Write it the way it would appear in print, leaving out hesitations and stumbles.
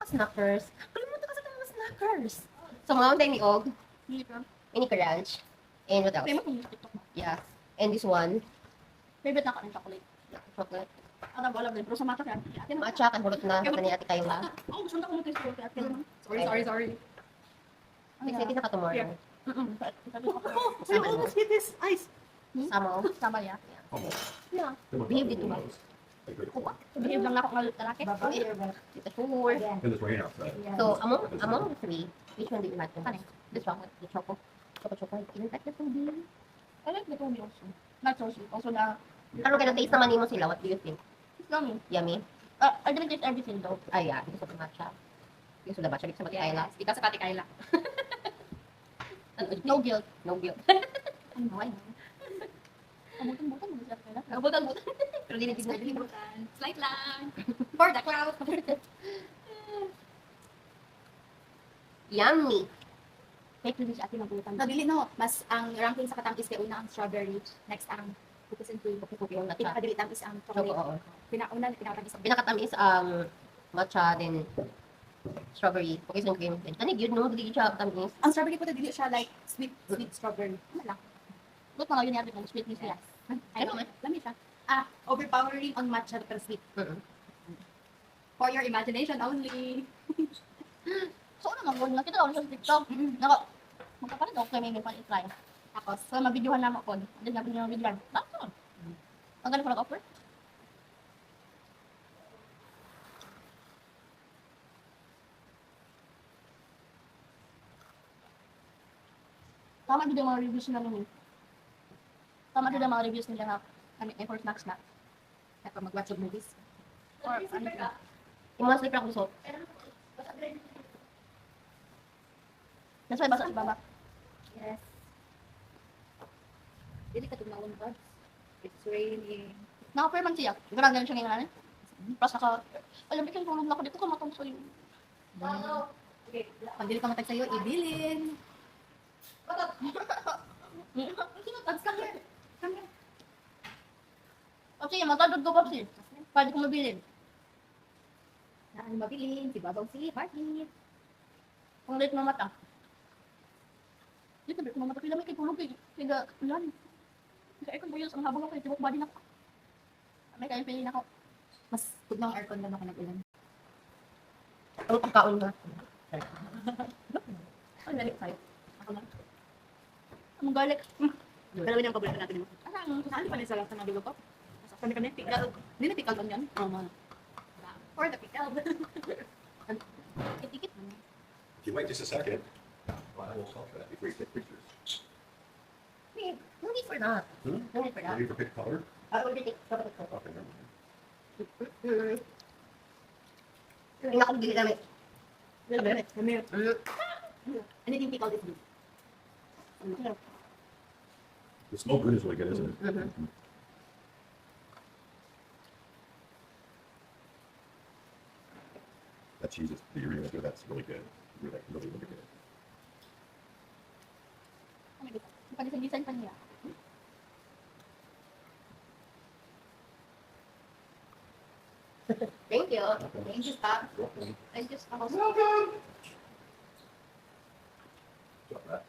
Snackers. Kalimutan kasi ng snackers. So, mga tayo ni Og, mini crunch. And what else? Yeah. And this one. Favorite na ako ng chocolate. Chocolate. Ano ba alam din, pero sa mata kaya. Matcha, kanulot na. Ito ni Ate Kayla. Oh, gusto na ko mag-taste ko kaya. Sorry. Next week na ka tomorrow. Wait, almost hit this ice. Sama mo. Sama niya. Yeah. Behave dito ba? Behave lang na ako ng lalaki. Dito sure. In this rain outside. So, among the three, which one do you like the most? The chocolate. The choco. Choco. You like the pudding? I like the Toby also. Not so sweet. Also na, Pero kaya taste naman mo sila. What do you think? it's yummy. Yummy? I didn't taste everything though. Ay, yeah. Because of the matcha. Because of the matcha. Because of the Kayla. Ikaw sa Kati Kayla. No guilt. No guilt. Ano ba yun? Kabutan-butan mo siya Kayla. Butan. Pero di natin na. Butan. Slight lang. For the cloud. Yummy. Fake review siya atin ng butan. Nabili no, mas ang ranking sa katang is kay una ang strawberry, next ang cookies and cream, Yung matcha. pinakadilitan is ang Choco, chocolate. oo. Pinakauna pinakatamis ang Pinakatamis ang matcha, then strawberry, cookies and cream. Tanig yun, no? Dili siya tamis. ang strawberry po dili siya like sweet strawberry. Ano lang? Ba't mga yun natin ng sweetness niya? Ay, lami siya. Overpowering on matcha pero sweet. Mm-mm. For your imagination only. So ano naman, nakita ko siya sa TikTok. Nako, magkapalit ako kay may pa-try. Tapos, So, mabidyohan naman ko. Hindi namin yung mabidyohan. Tapos, ang galing ko nag-offer. Tama din yung mga reviews nila nun. Tama din yung mga reviews nila ha. Ano, effort max na. kapag mag-watch of movies. Or ano ka. Yung mga slipper ako gusto. That's why basa sa baba. Yes. Dili ka tumawon ba? It's raining. Naka-offer man siya. Garang ganun siya ngayon. Plus naka, alam mo kung tulog na ako dito, kamatong sa iyo. Pag dili ka matag sa'yo, ibilin. Tapos come here. Come here. Papsi, matadod ko, Papsi. Pwede ko mabilin. Na ano mabilin, si Babaw si Barbie. Kung late na mata. Dito, late na mata. Pila may kay tulog eh. Kaya, ulan. Kaya ko buyos, ang habang ako, tibok body na ko. May kaya pili na ako. Mas good ng aircon lang ako nag-ulan. Ang pagkaon na. Ang galit sa'yo. Ako lang. Ang galit. Dalawa niya ang paborito natin. Asang, Saan pa rin sa lahat ng nabigo ko? Kami kami, pickle. Hindi na pickle onion. For the pickle. itikit mo. If you wait just a second, I will stop that before you take pictures. No need for that. No need for that. Ready for pick color? We'll take chocolate. Okay, never mind. Hindi na ako bigil namin. Anything pickled is good. The smoke good is really good, isn't it? Mhm. That cheese is, you're really good, that's really good. Really, really, really good. Pag-design pa niya. Thank you. Thank you, Stop. Welcome. Thank you, Stop. Welcome. Stop that.